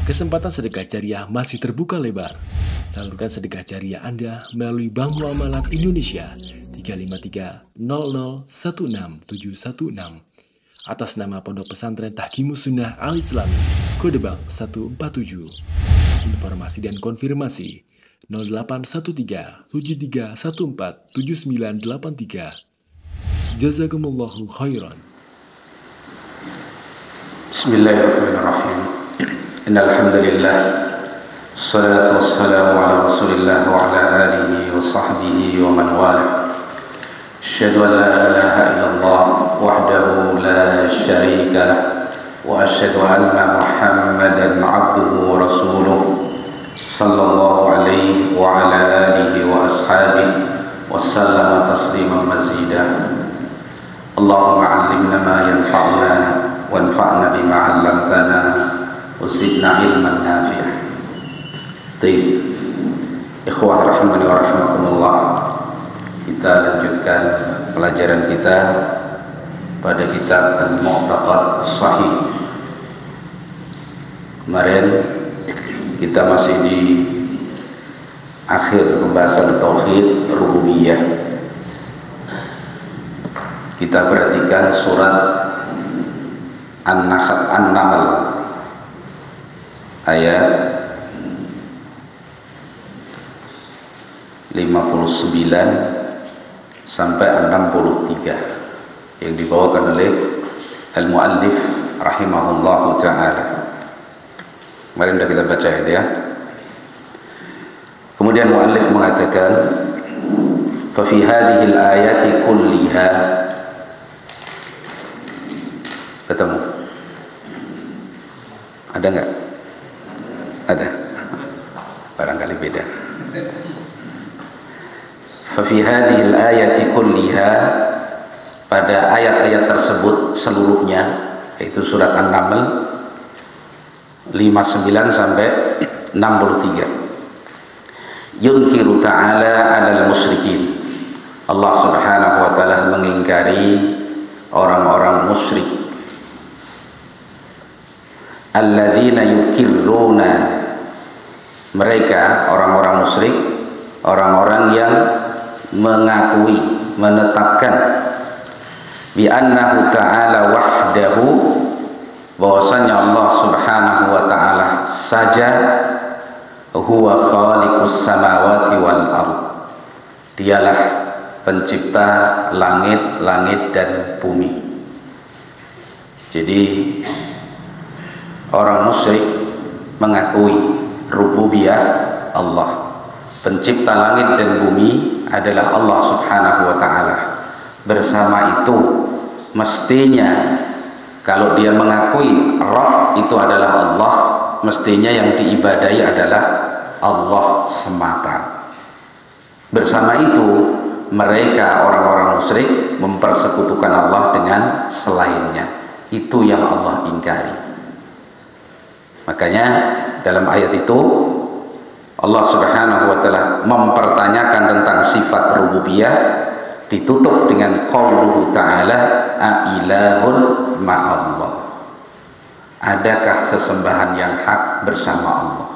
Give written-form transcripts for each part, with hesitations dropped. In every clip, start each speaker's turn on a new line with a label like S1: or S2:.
S1: Kesempatan sedekah jariah masih terbuka lebar. Salurkan sedekah jariah Anda melalui Bank Muamalat Indonesia 353001676 atas nama Pondok Pesantren Tahkimus Sunnah Al-Islami, kode bank 147. Informasi dan konfirmasi 0813 7314 7983. Jazakumullahu khairan.
S2: Bismillahirrahmanirrahim. Innal hamdalillah wassalatu wassalamu ala Rasulillah wa ala alihi wa sahbihi wa man wala. Asyhadu an la ilaha illallah wahdahu la syarika lah wa asyhadu anna Muhammadan abduhu wa rasuluh sallallahu alaihi wa ala alihi wa ashabihi wa sallama tasliman mazida. Allahumma 'allimna ma yanfa'una wanfa'na bima 'allamtana wazidna ilman nafi'ah. Baik, ikhwah rahimani wa rahimakumullah, kita lanjutkan pelajaran kita pada kitab Al-Mu'taqad As-Sahih. Kemarin kita masih di akhir pembahasan tauhid rububiyah. Kita perhatikan surat An-Naml ayat 59 sampai 63 yang dibawakan oleh al-muallif rahimahullahu ta'ala. Kemarin sudah kita baca itu ya. Kemudian muallif mengatakan, fa fi hadhihi al-ayati kulliha, ketemu ada enggak? Ada, barangkali beda. Fa fi hadhihi al-ayati kulliha, pada ayat-ayat tersebut seluruhnya, yaitu surat An-Naml 59 sampai 63, yunkiru ta'ala 'alal musyrikin. Allah Subhanahu wa taala mengingkari orang-orang musyrik, alladzina yukirruna, mereka orang-orang musyrik, orang-orang yang mengakui, menetapkan bi annahu ta'ala wahdahu, bahwasanya Allah Subhanahu wa taala saja huwa khaliqus samawati wal ard, dialah pencipta langit-langit dan bumi. Jadi orang musyrik mengakui rububiyah Allah, pencipta langit dan bumi adalah Allah Subhanahu wa ta'ala. Bersama itu mestinya kalau dia mengakui Rabb itu adalah Allah, mestinya yang diibadahi adalah Allah semata. Bersama itu mereka orang-orang musyrik mempersekutukan Allah dengan selainnya. Itu yang Allah ingkari. Makanya dalam ayat itu Allah Subhanahu wa taala mempertanyakan tentang sifat rububiyah, ditutup dengan qauluhu ta'ala a'ilahun ma'allah, adakah sesembahan yang hak bersama Allah.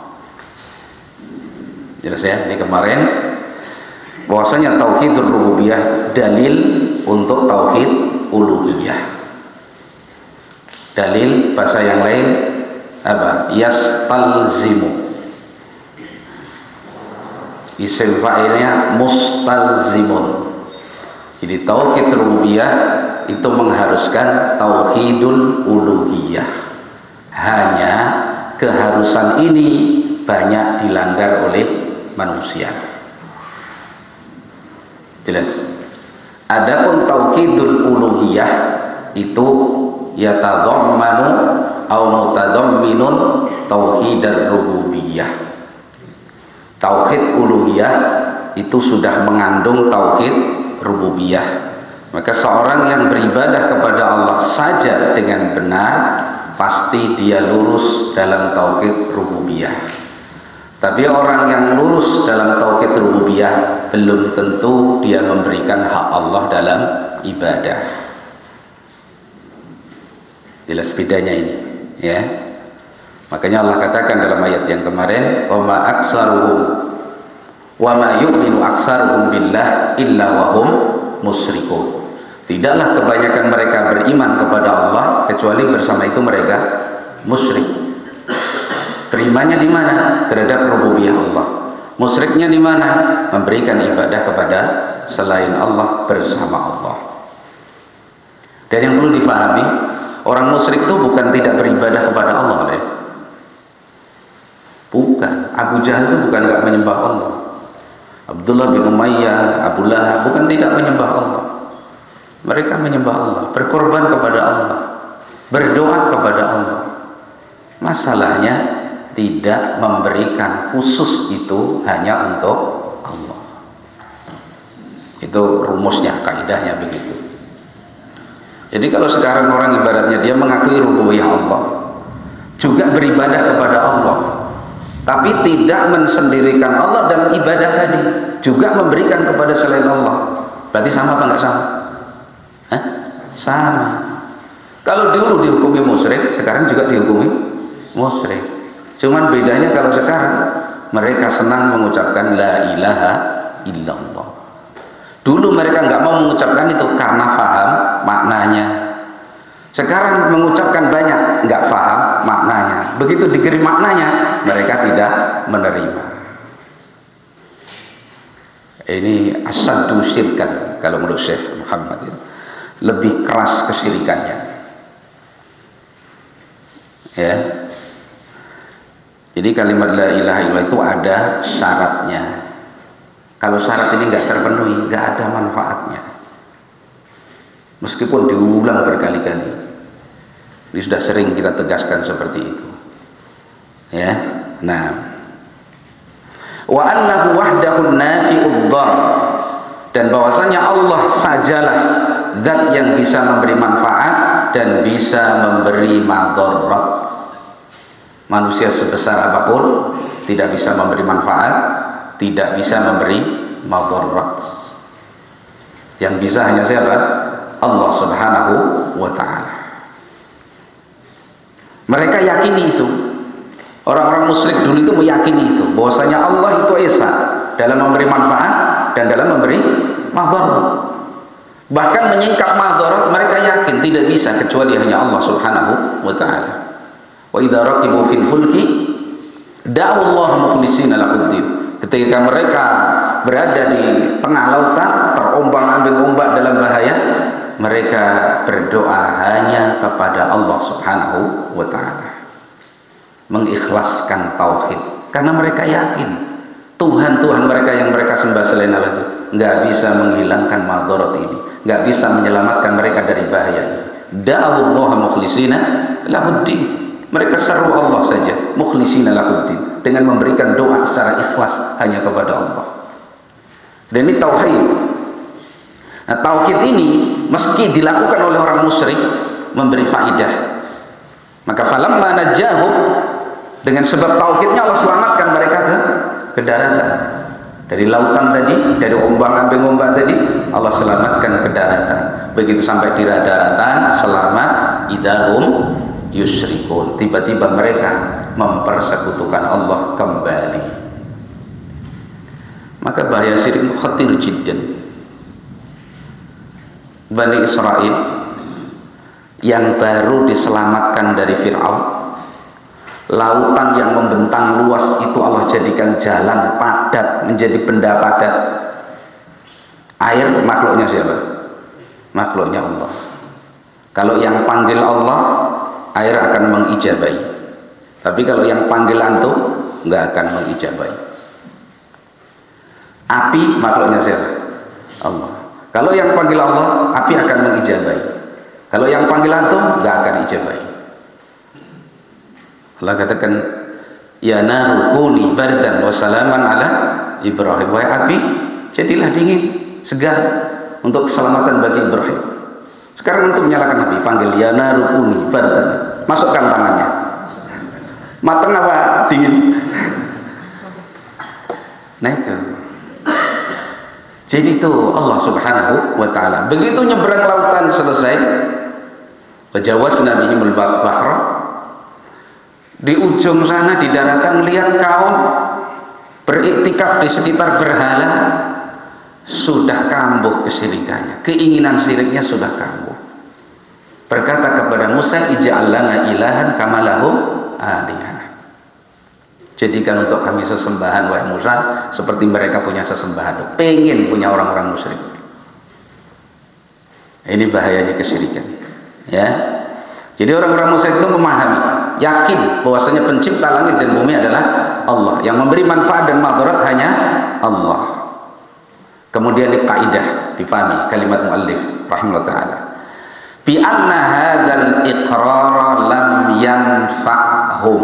S2: Jelas ya, ini kemarin bahwasanya tauhidur rububiyah itu dalil untuk tauhid uluhiyah. Dalil bahasa yang lain apa? Yastalzimu, isim fa'ilnya mustalzimun. Jadi tauhid rububiyah itu mengharuskan tauhidul uluhiyah. Hanya keharusan ini banyak dilanggar oleh manusia. Jelas. Adapun tauhidul uluhiyah itu yatadhammanu au mutadhamminun tauhidar rububiyah. Tauhid uluhiyah itu sudah mengandung tauhid rububiyah. Maka seorang yang beribadah kepada Allah saja dengan benar, pasti dia lurus dalam tauhid rububiyah. Tapi orang yang lurus dalam tauhid rububiyah belum tentu dia memberikan hak Allah dalam ibadah. Jelas bedanya ini, ya. Makanya Allah katakan dalam ayat yang kemarin, wa ma aksaruhum wa ma yu'minu aksaruhum billah illa wa hum musyrikun. Tidaklah kebanyakan mereka beriman kepada Allah kecuali bersama itu mereka musyrik. Terimanya di mana? Terhadap rububiyah Allah. Musyriknya di mana? Memberikan ibadah kepada selain Allah bersama Allah. Dan yang perlu difahami, orang musyrik itu bukan tidak beribadah kepada Allah, deh. Bukan. Abu Jahal itu bukan enggak menyembah Allah. Abdullah bin Umayyah, Abu Lahab bukan tidak menyembah Allah. Mereka menyembah Allah, berkorban kepada Allah, berdoa kepada Allah. Masalahnya tidak memberikan khusus itu hanya untuk Allah. Itu rumusnya, kaidahnya begitu. Jadi kalau sekarang orang ibaratnya dia mengakui rububiyah Allah, juga beribadah kepada Allah, tapi tidak mensendirikan Allah dalam ibadah tadi, juga memberikan kepada selain Allah, berarti sama apa enggak sama? Hah? Sama. Kalau dulu dihukumi musyrik, sekarang juga dihukumi musyrik. Cuman bedanya kalau sekarang mereka senang mengucapkan la ilaha illallah. Dulu mereka nggak mau mengucapkan itu karena faham maknanya. Sekarang mengucapkan banyak, nggak faham maknanya. Begitu diberi maknanya, mereka tidak menerima. Ini asyaddu syirkan kalau menurut Syekh Muhammad ya. Lebih keras kesyirikannya. Ya. Jadi kalimat la ilaha illallah itu ada syaratnya. Kalau syarat ini nggak terpenuhi, nggak ada manfaatnya. Meskipun diulang berkali-kali. Ini sudah sering kita tegaskan seperti itu. Ya. Nah. Wa annahu wahdahu nafi'ud dhar. Dan bahwasanya Allah sajalah zat yang bisa memberi manfaat dan bisa memberi madarat. Manusia sebesar apapun tidak bisa memberi manfaat, tidak bisa memberi madarat. Yang bisa hanya siapa? Allah Subhanahu wa ta'ala. Mereka yakini itu. Orang-orang musyrik dulu itu meyakini itu, bahwasanya Allah itu esa dalam memberi manfaat dan dalam memberi madarat. Bahkan menyingkap madarat mereka yakin tidak bisa kecuali hanya Allah Subhanahu wa ta'ala. Wa idza raqibu fil fulki da'u Allah mukhlishina lahuddin. Ketika mereka berada di tengah lautan terombang-ambing ombak dalam bahaya, mereka berdoa hanya kepada Allah Subhanahu wa ta'ala, mengikhlaskan tauhid karena mereka yakin Tuhan-Tuhan mereka yang mereka sembah selain Allah itu nggak bisa menghilangkan madarat ini, nggak bisa menyelamatkan mereka dari bahaya. Da'allaha mukhlishina lahuddin. Mereka seru Allah saja, mukhlishina lahuddin, dengan memberikan doa secara ikhlas hanya kepada Allah. Dan ini tauhid. Nah, tauhid ini meski dilakukan oleh orang musyrik memberi faidah. Maka falamma najahum, dengan sebab tauhidnya Allah selamatkan mereka ke daratan. Dari lautan tadi, dari ombang-ambing ombak tadi, Allah selamatkan ke daratan. Begitu sampai di daratan, selamat, idahum yusyrikun. Tiba-tiba mereka mempersekutukan Allah kembali. Maka bahaya syirik khatir jiddan. Bani Israel yang baru diselamatkan dari Fir'aun, lautan yang membentang luas itu Allah jadikan jalan padat, menjadi benda padat. Air makhluknya siapa? Makhluknya Allah. Kalau yang panggil Allah, air akan mengijabai. Tapi kalau yang panggil antum, nggak akan mengijabai. Api makhluknya siapa? Allah. Kalau yang panggil Allah, api akan mengijabai. Kalau yang panggil antum, nggak akan ijabai. Allah katakan, ya naru kuni bardan wa salaman ala Ibrahim. Wahai api, jadilah dingin, segar untuk keselamatan bagi Ibrahim. Sekarang untuk menyalakan api, panggil ya naru kuni bardan, masukkan tangannya. Matang apa dingin? Nah itu. Jadi itu Allah Subhanahu wa ta'ala. Begitu nyebrang lautan selesai, wajawazna bihimul bahra, Di ujung sana di daratan lihat kaum beriktikaf di sekitar berhala, sudah kambuh kesyirikannya, keinginan syiriknya sudah kambuh. Berkata kepada Musa, ij'al lana ilahan kama lahum alihah. Jadikan untuk kami sesembahan wahai Musa seperti mereka punya sesembahan. Pengen punya orang-orang musyrik. Ini bahayanya kesyirikan, ya. Jadi orang-orang musyrik itu memahami, yakin bahwasanya pencipta langit dan bumi adalah Allah, yang memberi manfaat dan madarat hanya Allah. Kemudian di kaidah difahami kalimat muallif rahimahullah taala, bi anna hadzal iqrar lam yanfa'hum.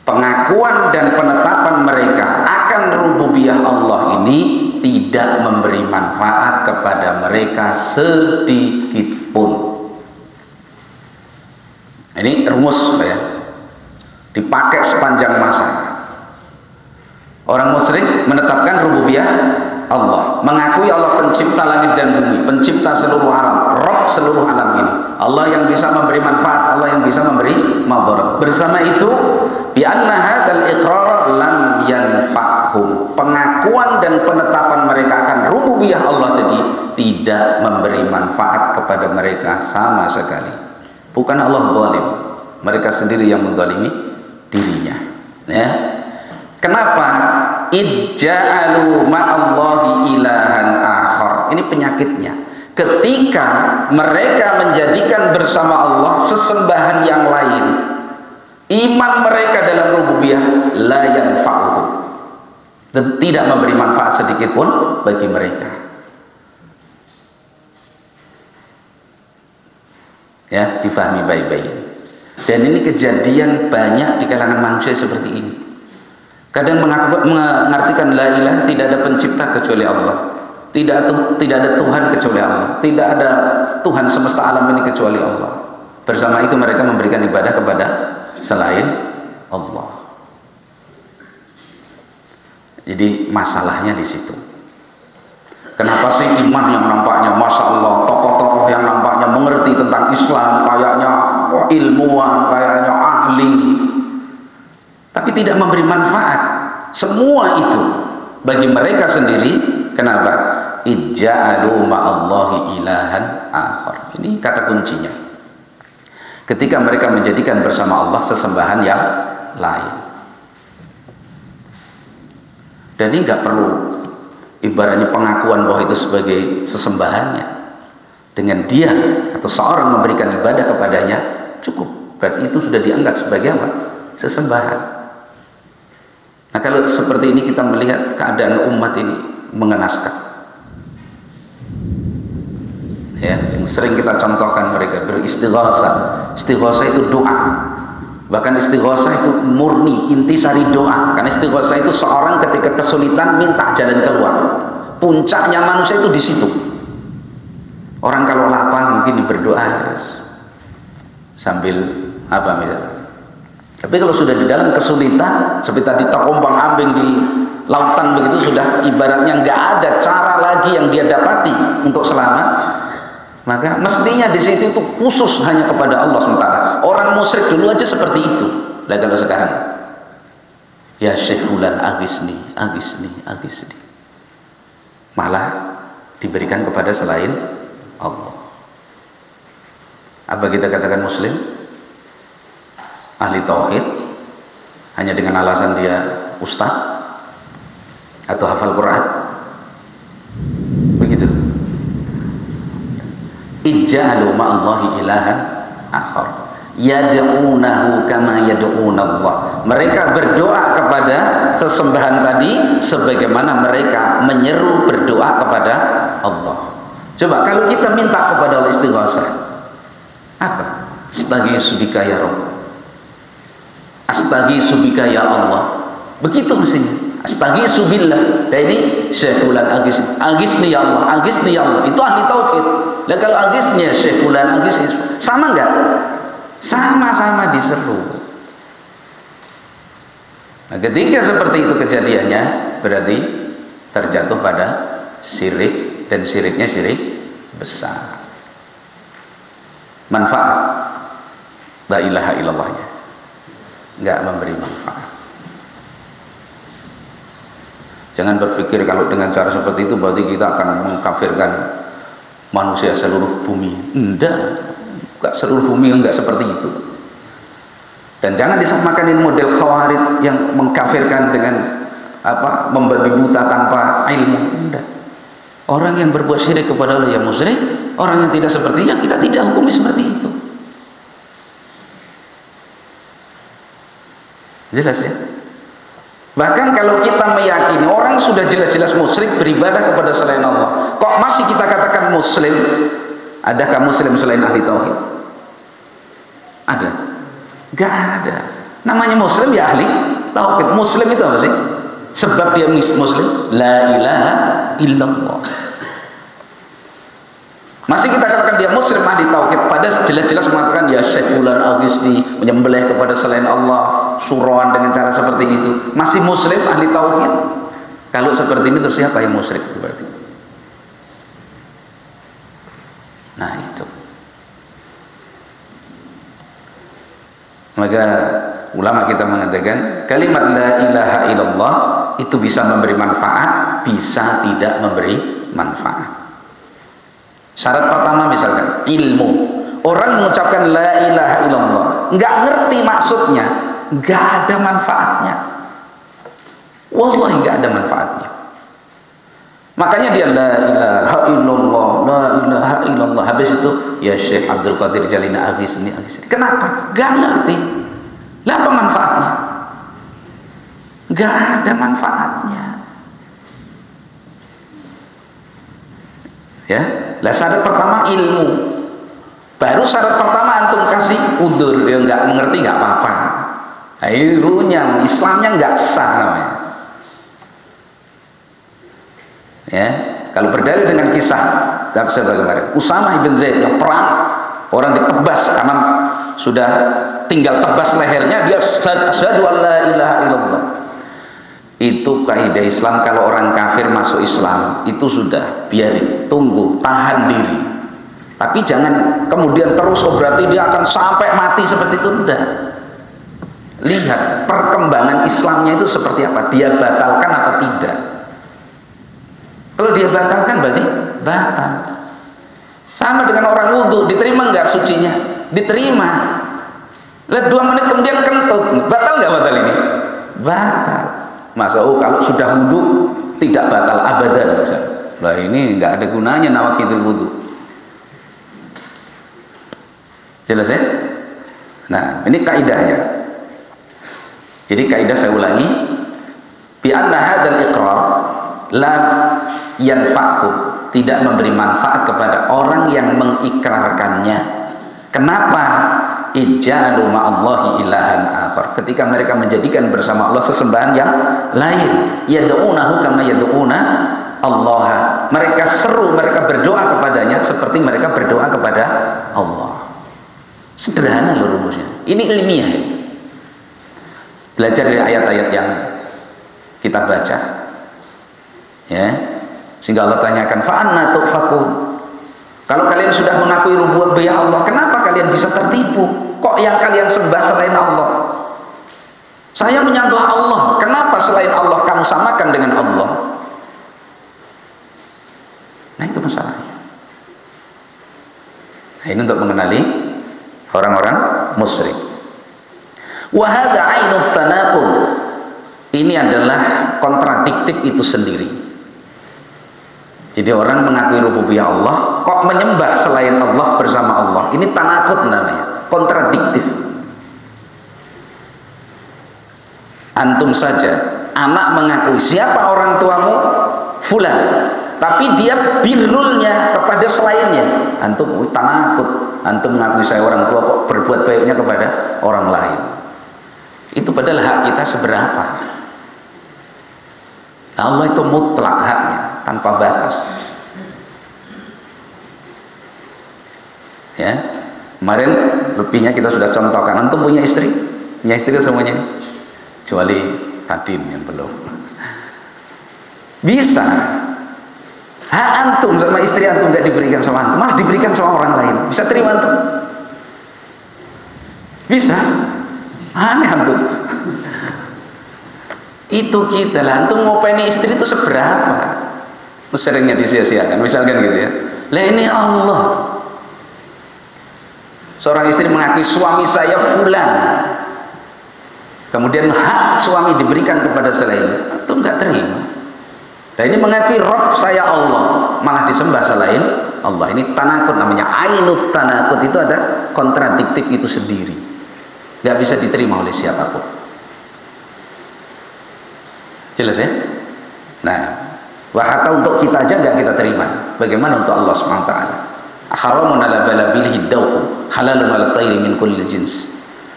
S2: Pengakuan dan penetapan mereka akan rububiyah Allah ini tidak memberi manfaat kepada mereka sedikit pun. Ini rumus ya, dipakai sepanjang masa. Orang musyrik menetapkan rububiyah Allah, mengakui Allah pencipta langit dan bumi, pencipta seluruh alam, Rabb seluruh alam ini, Allah yang bisa memberi manfaat, Allah yang bisa memberi madarat. Bersama itu, bi anna hadzal iqrar lam yanfa'hum. Pengakuan dan penetapan mereka akan rububiyah Allah tadi tidak memberi manfaat kepada mereka sama sekali. Bukan Allah zalim, mereka sendiri yang menzalimi dirinya, ya. Kenapa? Ij'alu ma'allahi ilahan akhar. Ini penyakitnya. Ketika mereka menjadikan bersama Allah sesembahan yang lain, iman mereka dalam rububiyah la yanfa'uhum, dan tidak memberi manfaat sedikit pun bagi mereka. Ya, difahami baik-baik. Dan ini kejadian banyak di kalangan manusia seperti ini. Kadang mengartikan la ilaha, tidak ada pencipta kecuali Allah, tidak ada Tuhan kecuali Allah, tidak ada Tuhan semesta alam ini kecuali Allah. Bersama itu mereka memberikan ibadah kepada selain Allah. Jadi masalahnya di situ. Kenapa sih iman yang nampaknya masya Allah, tokoh-tokoh yang nampaknya mengerti tentang Islam, kayaknya ilmuwan, kayaknya ahli, tapi tidak memberi manfaat semua itu bagi mereka sendiri. Kenapa? Ij'alu ma'allahi ilahan akhar. Ini kata kuncinya. Ketika mereka menjadikan bersama Allah sesembahan yang lain. Dan ini nggak perlu ibaratnya pengakuan bahwa itu sebagai sesembahannya. Dengan dia atau seorang memberikan ibadah kepadanya cukup. Berarti itu sudah dianggap sebagai apa? Sesembahan. Nah, kalau seperti ini kita melihat keadaan umat ini mengenaskan. Ya, yang sering kita contohkan mereka beristighosah. Istighosah itu doa. Bahkan istighosah itu murni intisari doa. Karena istighosah itu seorang ketika kesulitan minta jalan keluar. Puncaknya manusia itu di situ. Orang kalau lapar mungkin berdoa sambil apa misalnya. Tapi kalau sudah di dalam kesulitan, seperti tadi terombang ambing di lautan begitu, sudah ibaratnya nggak ada cara lagi yang dia dapati untuk selamat, maka mestinya di situ itu khusus hanya kepada Allah SWT. Orang musyrik dulu aja seperti itu. Lah kalau sekarang, ya Syekh Fulan agisni, agisni, agisni, malah diberikan kepada selain Allah. Apa kita katakan muslim? Ahli tauhid hanya dengan alasan dia ustaz atau hafal Quran? Begitu. Ij'alu ma'allahi ilahan akhar yad'unahu kama yad'unallah. Mereka berdoa kepada sesembahan tadi sebagaimana mereka menyeru berdoa kepada Allah. Coba kalau kita minta kepada Allah istighosah, apa? Astaghiitsu bika ya Rabb, astaghiitsu bika ya Allah. Begitu mestinya. Astaghiitsu billah. Dan ini Syekh Fulan agisni ya Allah, agisni ya Allah. Itu ahli tauhid. Lah kalau agisnya Syekh Fulan agisni, sama enggak? Sama-sama diseru. Nah, ketika seperti itu kejadiannya, berarti terjatuh pada syirik, dan syiriknya syirik besar. Manfaat la ilaha illallahnya nggak memberi manfaat. Jangan berpikir kalau dengan cara seperti itu berarti kita akan mengkafirkan manusia seluruh bumi. Enggak seluruh bumi, enggak seperti itu. Dan jangan disamakan model khawarij yang mengkafirkan dengan membabi buta tanpa ilmu. Enggak. Orang yang berbuat syirik kepada Allah yang musyrik, orang yang tidak seperti yang kita tidak hukumi seperti itu. Jelas ya? Bahkan kalau kita meyakini orang sudah jelas-jelas musyrik beribadah kepada selain Allah, kok masih kita katakan muslim? Adakah muslim selain ahli tauhid? Ada? Gak ada. Namanya muslim ya ahli tauhid. Muslim itu apa sih? Sebab dia muslim, la ilaha illallah. Masih kita katakan dia muslim ahli tauhid, pada jelas-jelas mengatakan ya Syekh Fulan Agisti menyembelih kepada selain Allah, suruhan dengan cara seperti itu. Masih muslim ahli tauhid. Kalau seperti ini terus siapa yang musyrik itu berarti? Nah itu. Maka ulama kita mengatakan kalimat la ilaha illallah itu bisa memberi manfaat, bisa tidak memberi manfaat. Syarat pertama misalkan ilmu. Orang mengucapkan la ilaha illallah nggak ngerti maksudnya, nggak ada manfaatnya. Wallahi nggak ada manfaatnya. Makanya dia la ilaha illallah, la ilaha illallah. Habis itu ya Syekh Abdul Qadir Jalina Agisni. Kenapa? Nggak ngerti. Lah apa manfaatnya? Nggak ada manfaatnya. Ya, lah syarat pertama ilmu. Baru syarat pertama antum kasih udur, dia nggak mengerti nggak apa-apa. Nah, ini runyam, Islamnya nggak sah namanya. Ya, kalau berdalil dengan kisah, tak bisa bagaimana. Usamah ibn Zaid yang perang, orang ditebas karena sudah tinggal tebas lehernya, dia asyhadu an la ilaha illallah. Itu kaidah Islam, kalau orang kafir masuk Islam itu sudah biarin, tunggu, tahan diri. Tapi jangan kemudian terus berarti dia akan sampai mati seperti itu. Enggak. Lihat perkembangan Islamnya itu seperti apa, dia batalkan apa tidak. Kalau dia batalkan berarti batal. Sama dengan orang wudhu, diterima nggak sucinya? Diterima. Lihat 2 menit kemudian kentut, batal nggak batal ini? Batal. Masa kalau sudah wudhu tidak batal abadan misalnya. Lah ini nggak ada gunanya nawakidul wudhu. Jelas ya? Nah ini kaidahnya. Jadi kaidah saya ulangi, bi anna hadzal iqrar la yanfa'u, tidak memberi manfaat kepada orang yang mengikrarkannya. Kenapa? Ij'alu ma'allahi ilahan akhar, ketika mereka menjadikan bersama Allah sesembahan yang lain. Yad'unahu kama yad'una Allah, mereka seru, mereka berdoa kepadanya seperti mereka berdoa kepada Allah. Sederhana loh rumusnya, ini ilmiah. Belajar dari ayat-ayat yang kita baca ya, sehingga Allah tanyakan fa'anna tufakun, kalau kalian sudah mengakui rububiyah Allah, kenapa kalian bisa tertipu? Kok yang kalian sembah selain Allah? Saya menyembah Allah, kenapa selain Allah kamu samakan dengan Allah? Nah itu masalahnya. Nah, ini untuk mengenali orang-orang musyrik. Wa hadza 'ainut tanaqud, ini adalah kontradiktif itu sendiri. Jadi orang mengakui rububiyah Allah, kok menyembah selain Allah bersama Allah. Ini tanaqud namanya, kontradiktif. Antum saja, anak mengakui siapa orang tuamu? Fulan. Tapi dia birrulnya kepada selainnya. Antum tanaqud. Antum mengakui saya orang tua, kok berbuat baiknya kepada orang lain. Itu padahal hak kita seberapa? Nah, Allah itu mutlak haknya, tanpa batas. Ya, kemarin lebihnya kita sudah contohkan. Antum punya istri? Punya istri semuanya? Kecuali Kadin yang belum. Bisa. Hak antum sama istri antum tidak diberikan sama antum, malah diberikan sama orang lain. Bisa terima antum? Bisa. Aneh antum. Itu kita lah, antum ngopeni istri itu seberapa? Seringnya disia-siakan, misalkan gitu ya. Lah ini Allah. Seorang istri mengakui suami saya fulan, kemudian hak suami diberikan kepada selain itu nggak terima. Nah ini mengakui Rabb saya Allah, malah disembah selain Allah. Ini tanakut namanya, ainut tanakut. Itu ada kontradiktif itu sendiri, nggak bisa diterima oleh siapapun. Jelas ya? Nah, wahata untuk kita aja nggak kita terima, bagaimana untuk Allah SWT? Haramun ala balabilihi dawku, halalun ala tayri min kulli jins.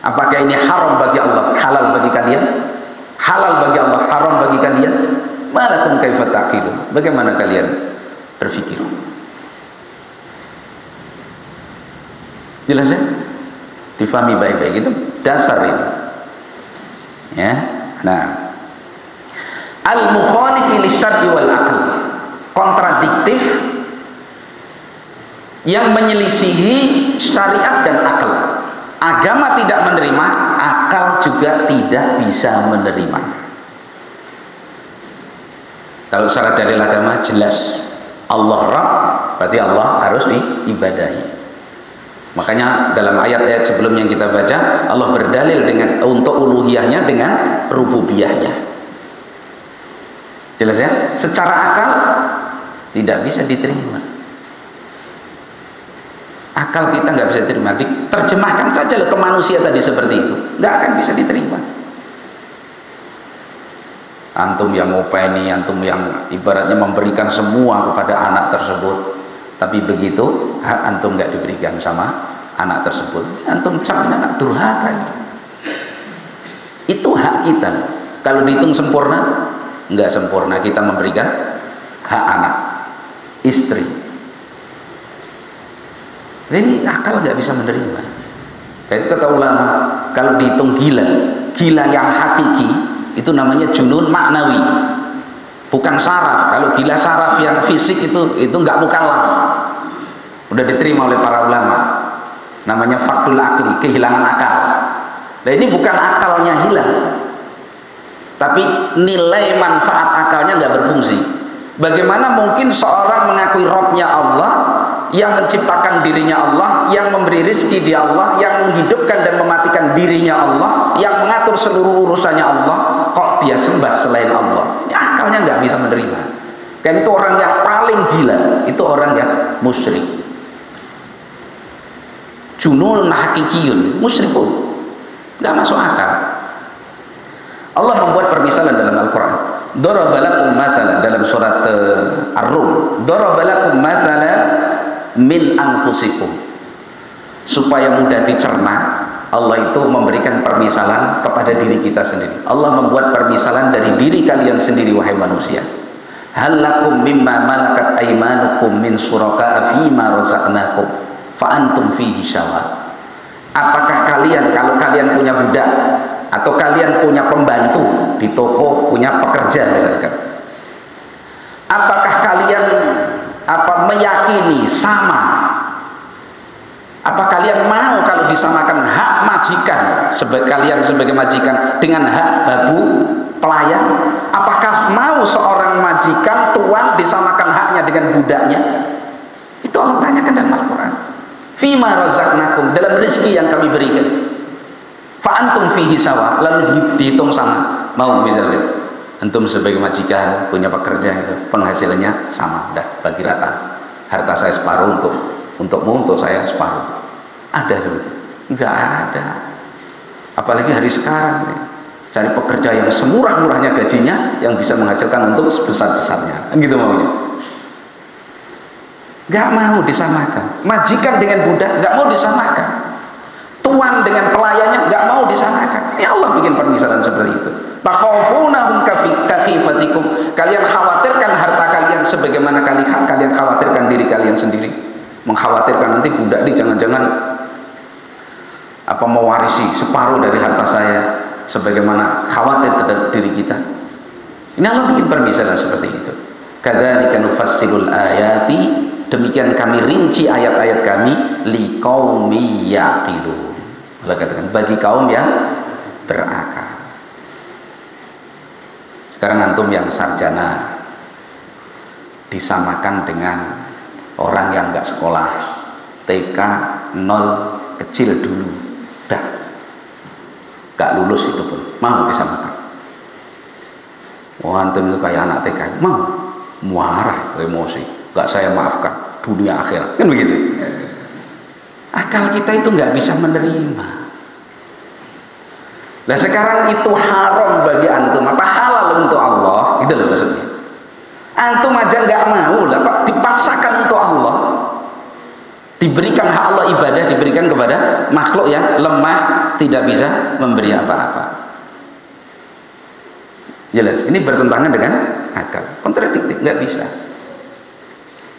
S2: Apakah ini haram bagi Allah, halal bagi kalian? Halal bagi Allah, haram bagi kalian? Malakum kaifa taqilun? Bagaimana kalian berpikir? Jelas ya? Difahami baik-baik, itu dasar ini. Ya. Nah, al-mukhalifi lisyar'i wal aql, kontradiktif yang menyelisihi syariat dan akal. Agama tidak menerima, akal juga tidak bisa menerima. Kalau secara dalil agama jelas Allah Rabb, berarti Allah harus diibadahi. Makanya dalam ayat-ayat sebelum yang kita baca, Allah berdalil dengan untuk uluhiyahnya dengan rububiyahnya. Jelas ya? Secara akal tidak bisa diterima. Akal kita nggak bisa diterima. Diterjemahkan saja ke manusia tadi seperti itu, nggak akan bisa diterima. Antum yang ngopeni, antum yang ibaratnya memberikan semua kepada anak tersebut, tapi begitu hak antum nggak diberikan sama anak tersebut, antum cap anak durhaka. Itu hak kita. Kalau dihitung sempurna, nggak sempurna kita memberikan hak anak, istri. Jadi akal nggak bisa menerima. Itu kata ulama, kalau dihitung gila yang hakiki itu namanya junun maknawi, bukan saraf. Kalau gila saraf yang fisik itu nggak mukallaf, udah diterima oleh para ulama, namanya faktul akli, kehilangan akal. Nah ini bukan akalnya hilang, tapi nilai manfaat akalnya nggak berfungsi. Bagaimana mungkin seorang mengakui Rabb-nya Allah, yang menciptakan dirinya Allah, yang memberi rizki di Allah, yang menghidupkan dan mematikan dirinya Allah, yang mengatur seluruh urusannya Allah, kok dia sembah selain Allah? Ini akalnya nggak bisa menerima. Dan itu orang yang paling gila, itu orang yang musyrik, junun hakikiyun, musyrikun, nggak masuk akal. Allah membuat permisalan dalam Al-Quran. Darabalakum masalan, dalam surat Ar-Rum, darabalakum masalan min anfusikum, supaya mudah dicerna. Allah itu memberikan permisalan kepada diri kita sendiri. Allah membuat permisalan dari diri kalian sendiri, wahai manusia. Hal lakum mimma malakat aymanukum min suraka'a fima razaqnakum fa antum fihi syawa. Apakah kalian, kalau kalian punya budak atau kalian punya pembantu di toko, punya pekerja misalkan, apakah kalian meyakini sama? Apa kalian mau kalau disamakan hak majikan kalian sebagai majikan dengan hak babu pelayan? Apakah mau seorang majikan tuan disamakan haknya dengan budaknya? Itu Allah tanyakan dalam Al-Quran. Fima razaqnakum, dalam rezeki yang kami berikan. Fa antum fihi sawa, lalu dihitung sama. Mau misalnya antum sebagai majikan punya pekerja itu penghasilannya sama, dah bagi rata. Harta saya separuh untukmu, untuk saya separuh. Ada seperti itu? Enggak ada. Apalagi hari sekarang nih, cari pekerja yang semurah-murahnya gajinya, yang bisa menghasilkan untuk sebesar-besarnya, gitu maunya. Enggak mau disamakan. Majikan dengan budak enggak mau disamakan. Tuan dengan pelayannya enggak mau disamakan. Ya Allah bikin permisalan seperti itu. Takhafunahum kakhifatikum, kalian khawatirkan harta kalian sebagaimana kalian khawatirkan diri kalian sendiri. Mengkhawatirkan nanti budak ini jangan-jangan mewarisi separuh dari harta saya, sebagaimana khawatir terhadap diri kita. Ini Allah bikin permisalan seperti itu. Kadzalika nufassilul ayati, demikian kami rinci ayat-ayat kami, liqaumi yaqilun. Allah katakan bagi kaum yang berakal. Sekarang antum yang sarjana disamakan dengan orang yang nggak sekolah, TK 0 kecil dulu, dah nggak lulus itu pun mau disamakan. Wah, antum itu kayak anak TK, mau marah, emosi, nggak saya maafkan, dunia akhirat, kan begitu. Akal kita itu nggak bisa menerima. Nah sekarang itu haram bagi antum, apa halal untuk Allah, gitu loh maksudnya. Antum aja nggak mau lah, kok dipaksakan untuk Allah. Diberikan hak Allah ibadah, diberikan kepada makhluk yang lemah, tidak bisa memberi apa-apa. Jelas, ini bertentangan dengan akal, kontradiktif, nggak bisa.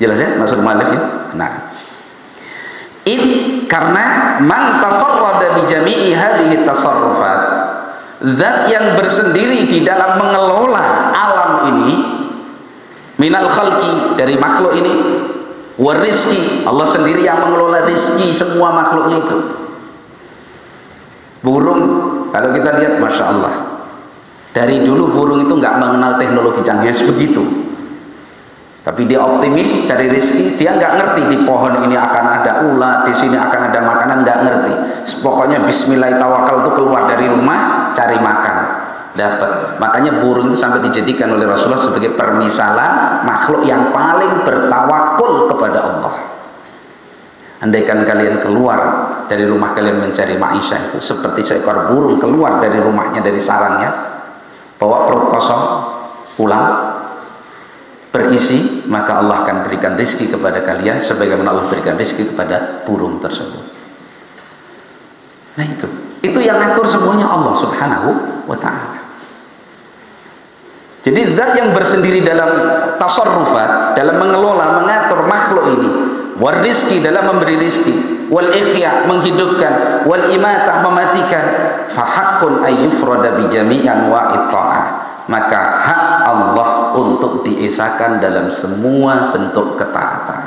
S2: Jelas ya, maksud mu'allif ya. Nah, karena man tafarrada bi jami'i hadhihi tasarrufat, zat yang bersendiri di dalam mengelola alam ini, minal khalqi, dari makhluk ini, warizki, Allah sendiri yang mengelola rizki semua makhluknya itu. Burung, kalau kita lihat, masya Allah, dari dulu burung itu nggak mengenal teknologi canggih begitu, tapi dia optimis cari rezeki. Dia nggak ngerti di pohon ini akan ada ulat, di sini akan ada makanan, nggak ngerti. Pokoknya Bismillah tawakal itu keluar dari rumah cari makan, dapat. Makanya burung itu sampai dijadikan oleh Rasulullah sebagai permisalan makhluk yang paling bertawakul kepada Allah. Andaikan kalian keluar dari rumah kalian mencari maisha, itu seperti seekor burung keluar dari rumahnya, dari sarangnya, bawa perut kosong pulang berisi, maka Allah akan berikan rizki kepada kalian sebagaimana Allah berikan rizki kepada burung tersebut. Nah itu yang atur semuanya Allah subhanahu wa ta'ala. Jadi zat yang bersendiri dalam tasarrufat, dalam mengelola, mengatur makhluk ini, wal rizki, dalam memberi rizki, wal ihya, menghidupkan, wal imatah, mematikan, fahaqqun ayyufrada bijami'an wa itta'ah, maka hak Allah untuk diesakan dalam semua bentuk ketaatan.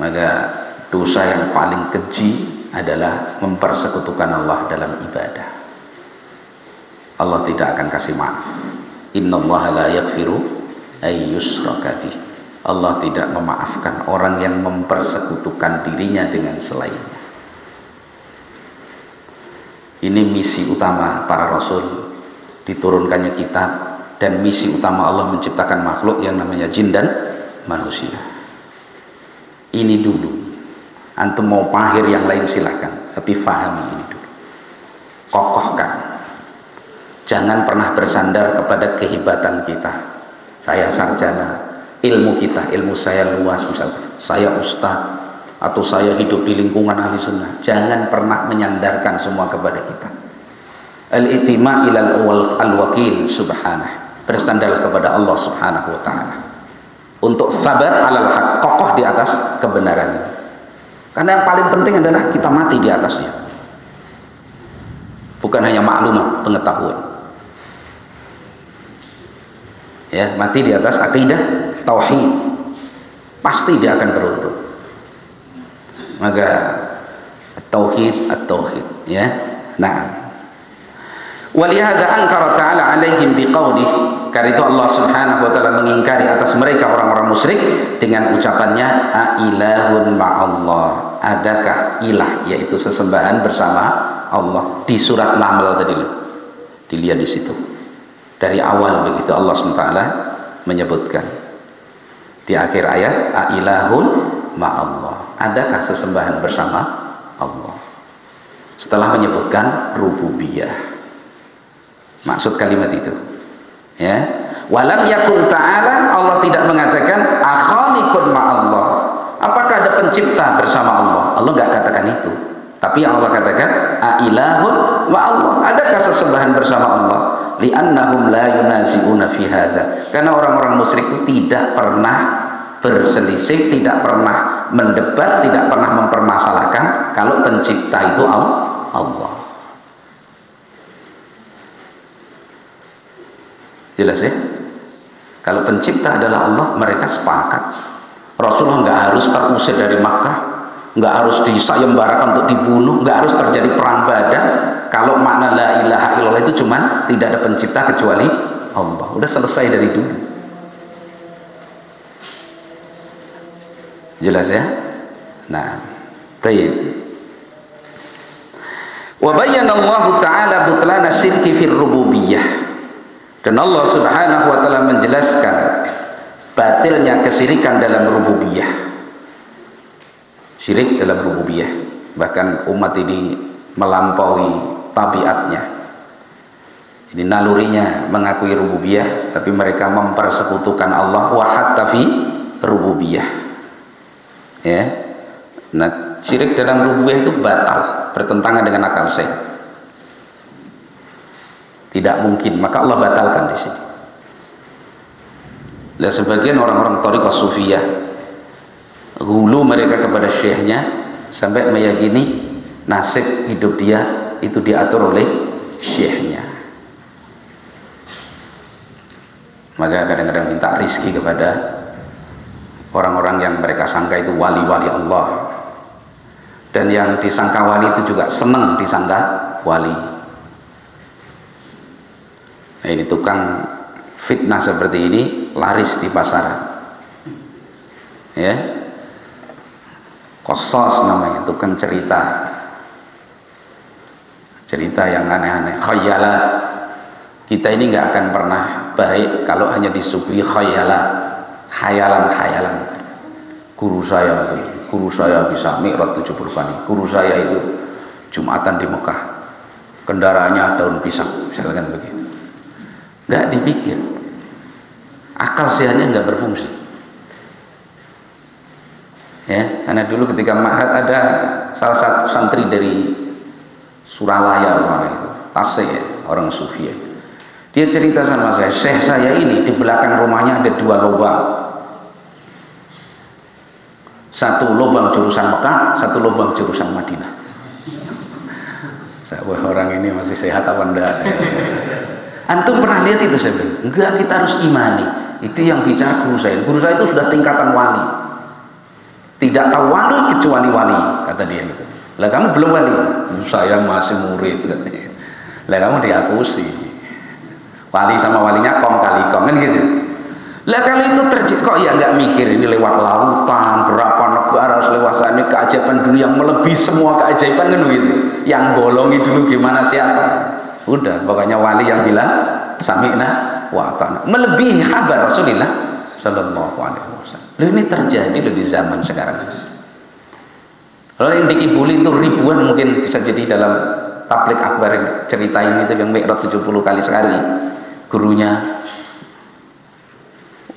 S2: Maka dosa yang paling keji adalah mempersekutukan Allah dalam ibadah. Allah tidak akan kasih maaf. Innallaha la yaghfiru ay yushraka bih. Allah tidak memaafkan orang yang mempersekutukan dirinya dengan selainnya. Ini misi utama para rasul, diturunkannya kitab, dan misi utama Allah menciptakan makhluk yang namanya jin dan manusia. Ini dulu. Antum mau pahir yang lain silahkan, tapi fahami ini dulu. Kokohkan. Jangan pernah bersandar kepada kehebatan kita. Saya sarjana, ilmu kita, ilmu saya luas, misalnya saya ustadz, atau saya hidup di lingkungan ahli sunnah. Jangan pernah menyandarkan semua kepada kita. Al-itima ilal al-wakil subhanah, bersandar kepada Allah subhanahu wa ta'ala untuk sabat alal haq, kokoh di atas kebenaran ini. Karena yang paling penting adalah kita mati di atasnya, bukan hanya maklumat, pengetahuan ya. Mati di atas akidah tauhid, pasti dia akan beruntung. Maka tauhid ya. Nah, walihada ankara ta'ala alaihim biqaulih, karena itu Allah subhanahu wa ta'ala mengingkari atas mereka orang-orang musyrik dengan ucapannya ailahun ma'allah, adakah ilah, yaitu sesembahan bersama Allah. Di surat Naml tadi loh, dilihat di situ dari awal begitu Allah subhanahu wa ta'ala menyebutkan di akhir ayat ailahun ma'allah, adakah sesembahan bersama Allah, setelah menyebutkan rububiyah. Maksud kalimat itu ya, walam yakul ta'ala, Allah tidak mengatakan akhaliqun ma'allah, apakah ada pencipta bersama Allah. Allah nggak katakan itu, tapi yang Allah katakan ailahun ma'allah, adakah sesembahan bersama Allah. Li'annahum la yunazi'una fi hadza, karena orang-orang musyrik itu tidak pernah berselisih, tidak pernah mendebat, tidak pernah mempermasalahkan kalau pencipta itu Allah. Jelas ya? Kalau pencipta adalah Allah, mereka sepakat. Rasulullah nggak harus terusir dari Makkah, nggak harus disayembarakan untuk dibunuh, nggak harus terjadi perang Badar. Kalau makna la ilaha illallah itu cuman tidak ada pencipta kecuali Allah, udah selesai dari dulu. Jelas ya? Nah, tayyib. Wa bayyana Allah Ta'ala butlana syirki fir rububiyah. Dan Allah Subhanahu wa taala menjelaskan batilnya kesyirikan dalam rububiyah. Syirik dalam rububiyah. Bahkan umat ini melampaui tabiatnya. Ini nalurinya mengakui rububiyah, tapi mereka mempersekutukan Allah wa hatta fi rububiyah. Ya. Nah, syirik dalam rububiyah itu batal, bertentangan dengan akal sehat. Tidak mungkin, maka Allah batalkan di sini. Dan sebagian orang-orang thariqah sufiyah hulu mereka kepada syekhnya sampai meyakini nasib hidup dia itu diatur oleh syekhnya. Maka kadang-kadang minta rizki kepada orang-orang yang mereka sangka itu wali-wali Allah, dan yang disangka wali itu juga senang disangka wali. Nah, ini tukang fitnah seperti ini laris di pasaran, ya. Qasas namanya, tukang cerita yang aneh-aneh, khayalat. Kita ini nggak akan pernah baik kalau hanya disuguhi khayalat, khayalan. Guru saya bisa mi'raj 70 kali. Guru saya itu Jumatan di Mekah, kendaraannya daun pisang, misalkan begitu. Nggak dipikir, akal sehatnya nggak berfungsi, ya. Karena dulu ketika ma'had ada salah satu santri dari Suralaya mana itu, Tasik ya, orang sufi ya. Dia cerita sama saya, syekh saya ini di belakang rumahnya ada 2 lubang, satu lubang jurusan Mekah, satu lubang jurusan Madinah. Wah, orang ini masih sehat apa enggak? Antum pernah lihat itu? Saya bilang, enggak, kita harus imani. Itu yang bicara guru saya. Guru saya itu sudah tingkatan wali. Tidak tahu wali kecuali wali, kata dia gitu. Lah kamu belum wali? Saya masih murid, katanya. Lah kamu diakusi. Wali sama walinya kong kali kong, kan gitu. Lah kalau itu terjadi kok ya nggak mikir ini lewat lautan, berapa negara harus lewat sana, ini keajaiban dunia yang melebihi semua keajaiban kan begitu. Yang bolongi dulu gimana siapa? Udah, pokoknya wali yang bilang sami'na wa ata'na, melebihi kabar Rasulullah sallallahu alaihi wasallam. Loh, ini terjadi loh di zaman sekarang. Kalau yang dikibuli itu ribuan, mungkin bisa jadi dalam tablik akbar yang ceritain itu yang mi'raj 70 kali sehari gurunya.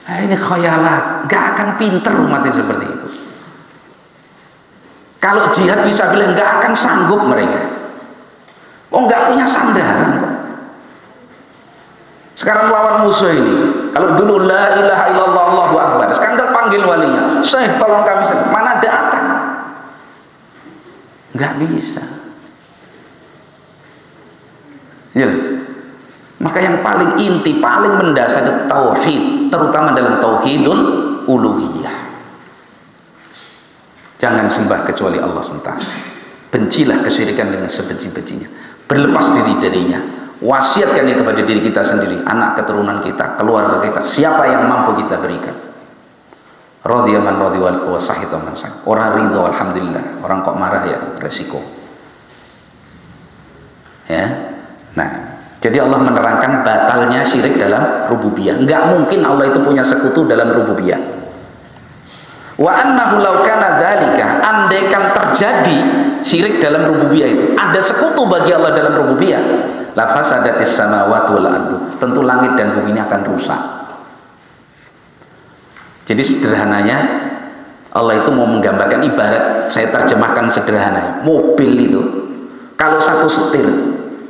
S2: Ini khayalat, gak akan pinter umat seperti itu. Kalau jihad bisa bilang gak akan sanggup mereka. Oh, nggak punya sandaran kok. Sekarang melawan musuh ini. Kalau dulu la ilaha illallah Allahu akbar, sekarang nggak panggil walinya, Syekh tolong kami, mana datang? Nggak bisa. Jelas. Maka yang paling inti, paling mendasar itu tauhid, terutama dalam tauhidul uluhiyah. Jangan sembah kecuali Allah SWT. Bencilah kesyirikan dengan sebenci-bencinya. Berlepas diri darinya. Wasiatkan ini kepada diri kita sendiri, anak keturunan kita, keluarga kita, siapa yang mampu kita berikan. Radhiya man radhiya wa sahita man sahita. Orang ridho alhamdulillah, orang kok marah ya resiko. Ya. Nah, jadi Allah menerangkan batalnya syirik dalam rububiyah. Enggak mungkin Allah itu punya sekutu dalam rububiyah. Wa annahu law kana dzalika, andaikan terjadi syirik dalam rububiyah itu, ada sekutu bagi Allah dalam rububiyah, la fasadatis samawati wal ardu, tentu langit dan bumi ini akan rusak. Jadi sederhananya Allah itu mau menggambarkan, ibarat saya terjemahkan sederhananya, mobil itu kalau satu setir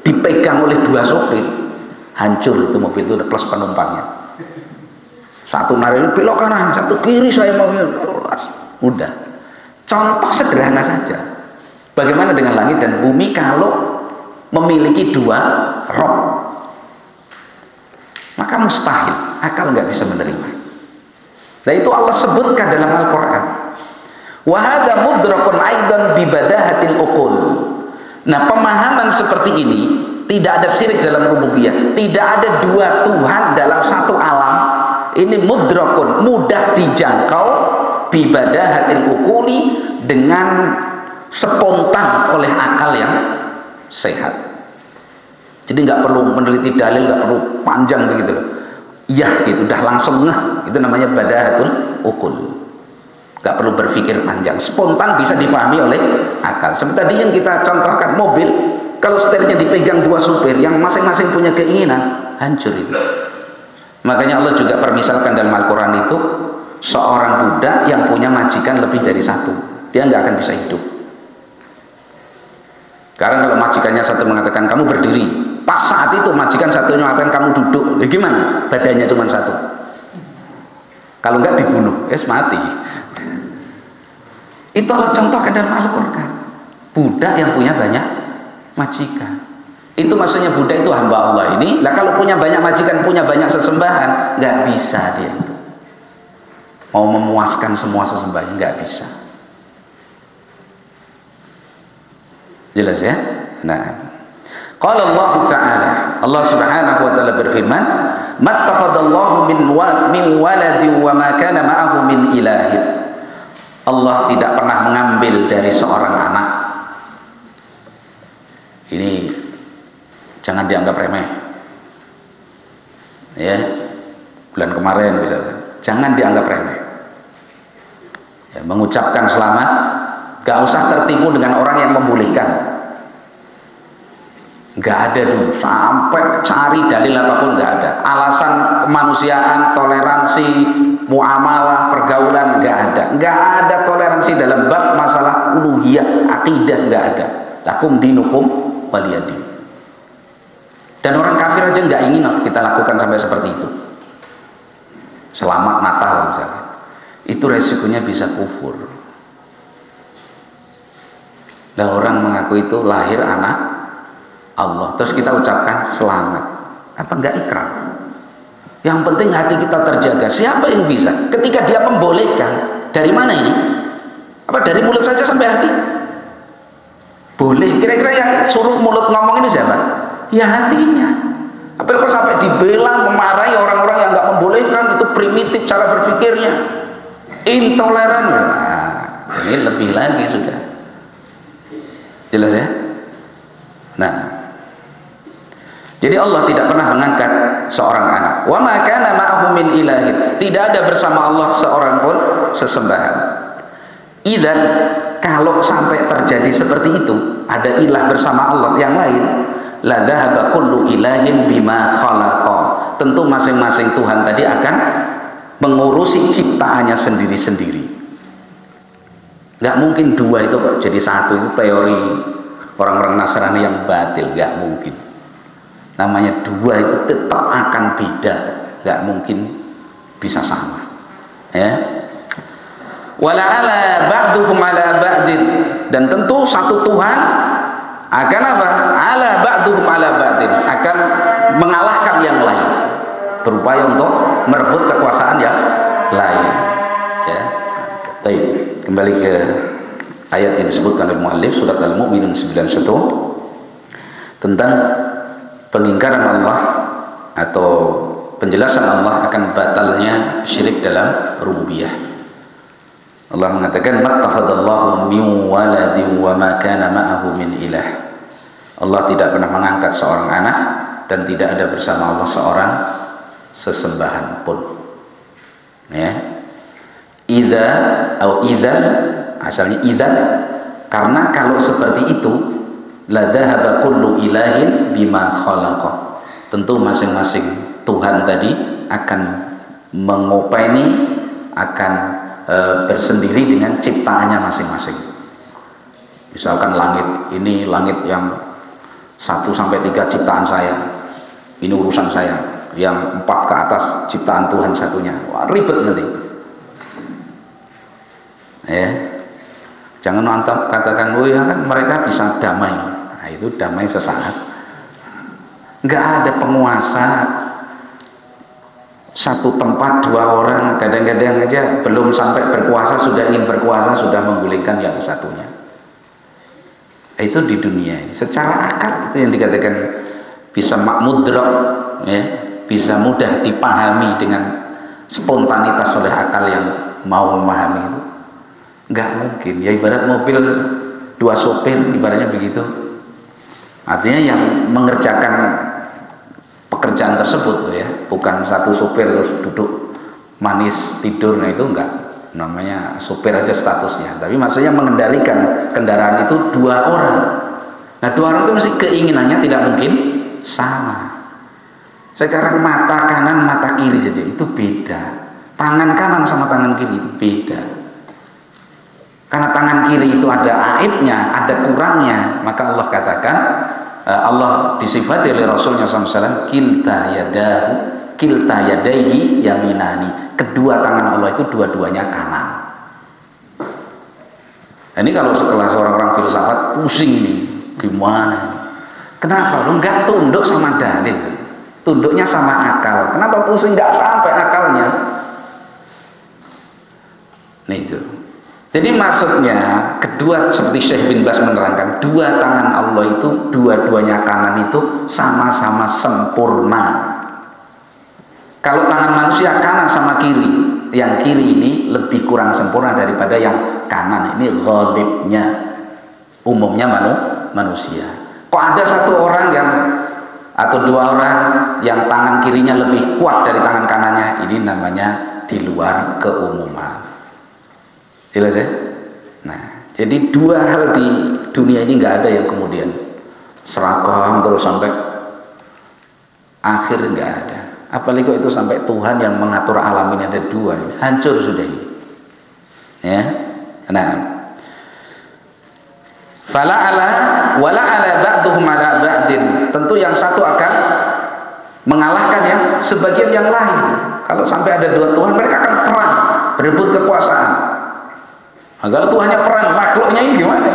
S2: dipegang oleh 2 sopir, hancur itu mobil itu plus penumpangnya. Satu narik belok kanan, satu kiri, saya mau udah. Contoh sederhana saja. Bagaimana dengan langit dan bumi kalau memiliki 2 rob? Maka mustahil, akal nggak bisa menerima. Nah itu Allah sebutkan dalam Al-Quran. Wa hadza mudrakun aidan bi badahatil uqul. Nah, pemahaman seperti ini, tidak ada syirik dalam rububiyah, tidak ada dua Tuhan dalam satu alam. Ini mudrakun, mudah dijangkau bi badahatil uquli, dengan spontan oleh akal yang sehat. Jadi nggak perlu meneliti dalil, nggak perlu panjang begitu loh. Ya gitu, udah langsung ngeh. Itu namanya badahatul uqul. Nggak perlu berpikir panjang, spontan bisa dipahami oleh akal. Seperti tadi yang kita contohkan, mobil kalau setirnya dipegang dua supir yang masing-masing punya keinginan, hancur itu. Makanya Allah juga permisalkan dalam Al-Quran itu seorang budak yang punya majikan lebih dari satu, dia nggak akan bisa hidup. Karena kalau majikannya satu mengatakan kamu berdiri, pas saat itu majikan satunya mengatakan kamu duduk, ya gimana? Badannya cuma satu. Kalau enggak dibunuh, mati. Itu Allah contohkan dalam Al-Quran. Budak yang punya banyak majikan. Itu maksudnya budak itu hamba Allah ini. Lah kalau punya banyak majikan, punya banyak sesembahan, nggak bisa dia itu. Mau memuaskan semua sesembahan, nggak bisa. Jelas ya? Nah, qala Allah Ta'ala, Allah Subhanahu wa taala berfirman, "Mattakhadallahu min waladin wa ma kana ma'ahu min ilahin." Allah tidak pernah mengambil dari seorang anak. Ini jangan dianggap remeh. Ya. Bulan kemarin misalnya, jangan dianggap remeh. Ya, mengucapkan selamat, gak usah tertipu dengan orang yang membolehkan. Gak ada dulu, sampai cari dalil apapun gak ada. Alasan kemanusiaan, toleransi, muamalah, pergaulan gak ada. Gak ada toleransi dalam bab masalah uluhiyah, akidah gak ada. Lakum dinukum waliyadin. Dan orang kafir aja gak ingin kita lakukan sampai seperti itu. Selamat Natal misalnya, itu resikonya bisa kufur. Dan orang mengaku itu lahir anak Allah, terus kita ucapkan selamat, apa enggak ikrar? Yang penting hati kita terjaga. Siapa yang bisa? Ketika dia membolehkan, dari mana ini? Apa dari mulut saja sampai hati? Boleh. Kira-kira yang suruh mulut ngomong ini siapa? Ya hatinya. Apa kalau sampai dibela, memarahi orang-orang yang nggak membolehkan, itu primitif cara berpikirnya, intoleran. Nah, ini lebih lagi sudah. Jelas ya? Nah, jadi Allah tidak pernah mengangkat seorang anak. Wa ma kana ma'ahu min ilahin. Tidak ada bersama Allah seorang pun sesembahan. Idzan, kalau sampai terjadi seperti itu, ada ilah bersama Allah yang lain, la dhahaba kullu ilahin bima khalaqa. Tentu masing-masing Tuhan tadi akan mengurusi ciptaannya sendiri-sendiri. Nggak mungkin dua itu kok jadi satu. Itu teori orang-orang Nasrani yang batil. Nggak mungkin. Namanya dua itu tetap akan beda. Nggak mungkin bisa sama. Ya. Wala ala ba'duhum ala ba'din. Dan tentu satu Tuhan akan apa? Ala ba'duhum ala ba'din, akan mengalahkan yang lain, berupaya untuk merebut kekuasaan yang lain. Ya. Baik, kembali ke ayat yang disebutkan oleh muallif surat Al-Mu'minun 91 tentang pengingkaran Allah atau penjelasan Allah akan batalnya syirik dalam rububiyah. Allah mengatakan mattakhadallahu min waladin wa ma kana ma'ahu min ilah. Allah tidak pernah mengangkat seorang anak dan tidak ada bersama Allah seorang sesembahan pun. Ya. Idza atau idzal, asalnya idzan, karena kalau seperti itu la dhahaba kullu ilahin bima khalaqa. Tentu masing-masing Tuhan tadi akan mengopeni, akan bersendiri dengan ciptaannya masing-masing. Misalkan langit, ini langit yang 1 sampai 3 ciptaan saya, ini urusan saya. Yang 4 ke atas ciptaan Tuhan satunya. Wah, ribet nanti. Ya, jangan mantap katakan, oh ya kan mereka bisa damai. Nah, itu damai sesaat. Nggak ada penguasa satu tempat 2 orang, kadang-kadang aja belum sampai berkuasa sudah ingin berkuasa, sudah menggulingkan yang satunya. Itu di dunia ini. Secara akal itu yang dikatakan bisa mudrak, ya, bisa mudah dipahami dengan spontanitas oleh akal yang mau memahami itu. Nggak mungkin. Ya ibarat mobil 2 sopir, ibaratnya begitu. Artinya yang mengerjakan pekerjaan tersebut, ya, bukan satu sopir terus duduk manis tidur, nah itu enggak, namanya sopir aja statusnya. Tapi maksudnya mengendalikan kendaraan itu 2 orang. Nah 2 orang itu mesti keinginannya tidak mungkin sama. Sekarang mata kanan mata kiri saja itu beda, tangan kanan sama tangan kiri itu beda. Karena tangan kiri itu ada aibnya, ada kurangnya, maka Allah katakan, Allah disifati oleh Rasulnya SAW, kilta yadaihi yaminani, kedua tangan Allah itu dua-duanya kanan. Nah, ini kalau sekelas orang-orang filsafat pusing nih, gimana? Kenapa? Lu nggak tunduk sama dalil, tunduknya sama akal. Kenapa pusing nggak sampai akalnya? Nah itu. Jadi maksudnya kedua, seperti Syekh bin Bas menerangkan, 2 tangan Allah itu dua-duanya kanan itu sama-sama sempurna. Kalau tangan manusia kanan sama kiri, yang kiri ini lebih kurang sempurna daripada yang kanan. Ini ghalibnya, umumnya manusia. Kok ada satu orang yang atau 2 orang yang tangan kirinya lebih kuat dari tangan kanannya? Ini namanya di luar keumuman. Jelas ya? Nah, jadi 2 hal di dunia ini nggak ada yang kemudian seragam terus sampai akhir, nggak ada. Apalagi kok itu sampai Tuhan yang mengatur alam ini ada 2, hancur sudah ini. Ya, nah, fala ala wala ala ba'duhum ala ba'din. Tentu yang satu akan mengalahkan yang sebagian yang lain. Kalau sampai ada 2 Tuhan, mereka akan perang, berebut kekuasaan. Nah, kalau Tuhannya perang, makhluknya ini gimana?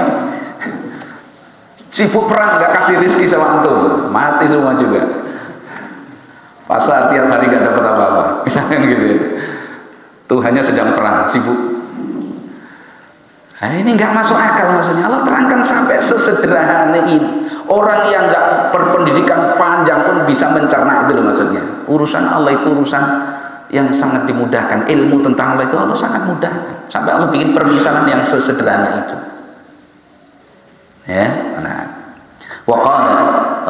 S2: Sibuk perang, nggak kasih rizki sama antum, mati semua juga. Pasar tiap hari nggak dapat apa-apa, misalnya gitu ya. Tuhannya sedang perang, sibuk. Nah, ini nggak masuk akal maksudnya. Allah terangkan sampai sesederhana ini. Orang yang nggak berpendidikan panjang pun bisa mencerna itu loh maksudnya. Urusan Allah itu urusan yang sangat dimudahkan. Ilmu tentang Allah itu Allah sangat mudahkan, sampai Allah bikin permisalan yang sesederhana itu, ya. Nah, waqala,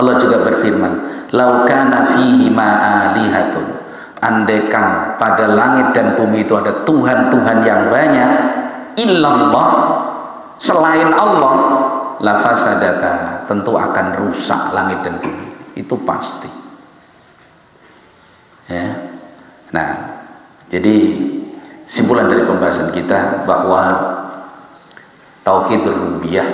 S2: Allah juga berfirman, lau kana fihi ma'alihatun, andaikan pada langit dan bumi itu ada Tuhan-Tuhan yang banyak, illallah, selain Allah, la fasadata, tentu akan rusak langit dan bumi, itu pasti, ya. Nah, jadi simpulan dari pembahasan kita bahwa tauhid rububiyah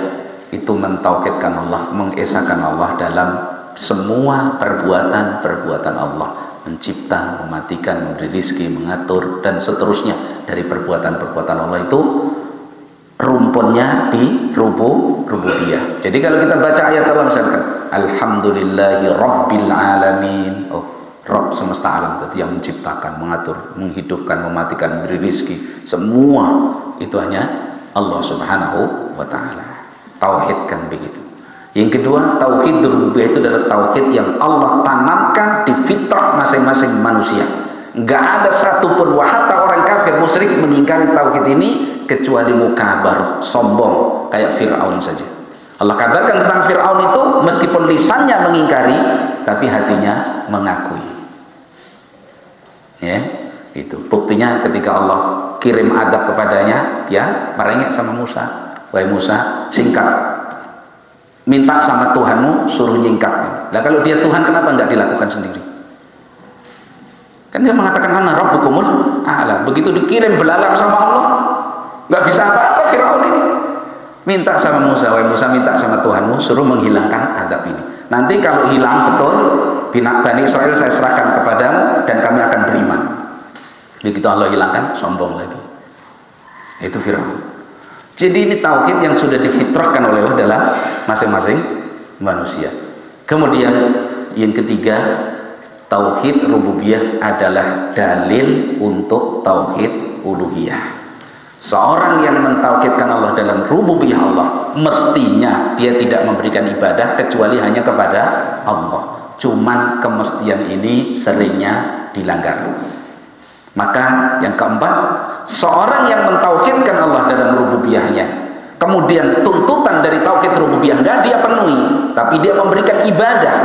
S2: itu mentauhidkan Allah, mengesahkan Allah dalam semua perbuatan Allah, mencipta, mematikan, memberi rizki, mengatur, dan seterusnya dari perbuatan Allah itu rumpunnya di rububiyah. Jadi kalau kita baca ayat Allah misalkan alhamdulillahi rabbil alamin, Rabb semesta alam, berarti yang menciptakan, mengatur, menghidupkan, mematikan, memberi rizki, semua itu hanya Allah Subhanahu wa ta'ala. Tauhidkan begitu. Yang kedua, tauhid rububiyah itu adalah tauhid yang Allah tanamkan di fitrah masing-masing manusia. Nggak ada satupun wahata orang kafir musyrik mengingkari tauhid ini kecuali mukabar, sombong, kayak Fir'aun saja. Allah kabarkan tentang Fir'aun itu meskipun lisannya mengingkari, tapi hatinya mengakui. Ya, itu buktinya ketika Allah kirim adab kepadanya, dia merengek sama Musa. Wahai Musa, singkat, minta sama Tuhanmu suruh nyingkat. Nah kalau dia Tuhan, kenapa nggak dilakukan sendiri? Kan dia mengatakan ana rabbukumul a'la. Begitu dikirim belalang sama Allah, nggak bisa apa-apa Fir'aun ini. Minta sama Musa, wahai Musa, minta sama Tuhanmu suruh menghilangkan adab ini. Nanti kalau hilang betul, Bani Israel saya serahkan kepadamu dan kami akan beriman. Begitu Allah hilangkan, sombong lagi. Itu Fir'aun. Jadi ini tauhid yang sudah difitrahkan oleh Allah dalam masing-masing manusia. Kemudian yang ketiga, tauhid rububiyah adalah dalil untuk tauhid uluhiyah. Seorang yang mentauhidkan Allah dalam rububiyah Allah, mestinya dia tidak memberikan ibadah kecuali hanya kepada Allah. Cuman kemestian ini seringnya dilanggar. Maka yang keempat, seorang yang mentauhidkan Allah dalam rububiyahnya, kemudian tuntutan dari tauhid rububiyah nggak dia penuhi, tapi dia memberikan ibadah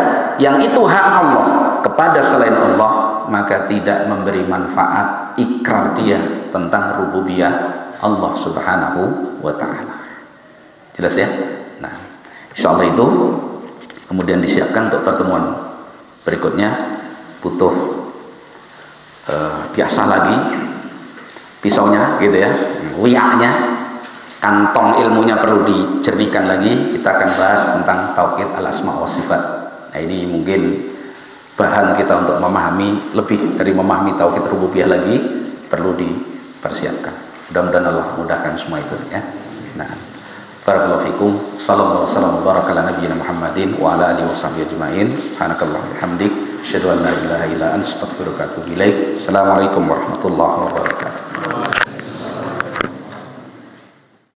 S2: yang itu hak Allah kepada selain Allah, maka tidak memberi manfaat ikrar dia tentang rububiyah Allah subhanahu wa ta'ala. Jelas ya? Nah, insya Allah itu kemudian disiapkan untuk pertemuan berikutnya. Butuh biasa lagi pisaunya gitu ya, wiaknya, kantong ilmunya perlu dijernihkan lagi. Kita akan bahas tentang tauhid al-asma wa sifat. Nah, ini mungkin bahan kita untuk memahami, lebih dari memahami tauhid rububiyah lagi, perlu dipersiapkan. Mudah-mudahan Allah mudahkan semua itu ya. Nah, barakallahu fikum. Sallallahu alaihi wa baraka ala nabiyyina Muhammadin wa ala alihi washabbihi ajmain. Subhanakallahumma wa bihamdik, asyhadu an la ilaha illa anta, astaghfiruka wa atubu ilaik. Assalamualaikum warahmatullahi wabarakatuh.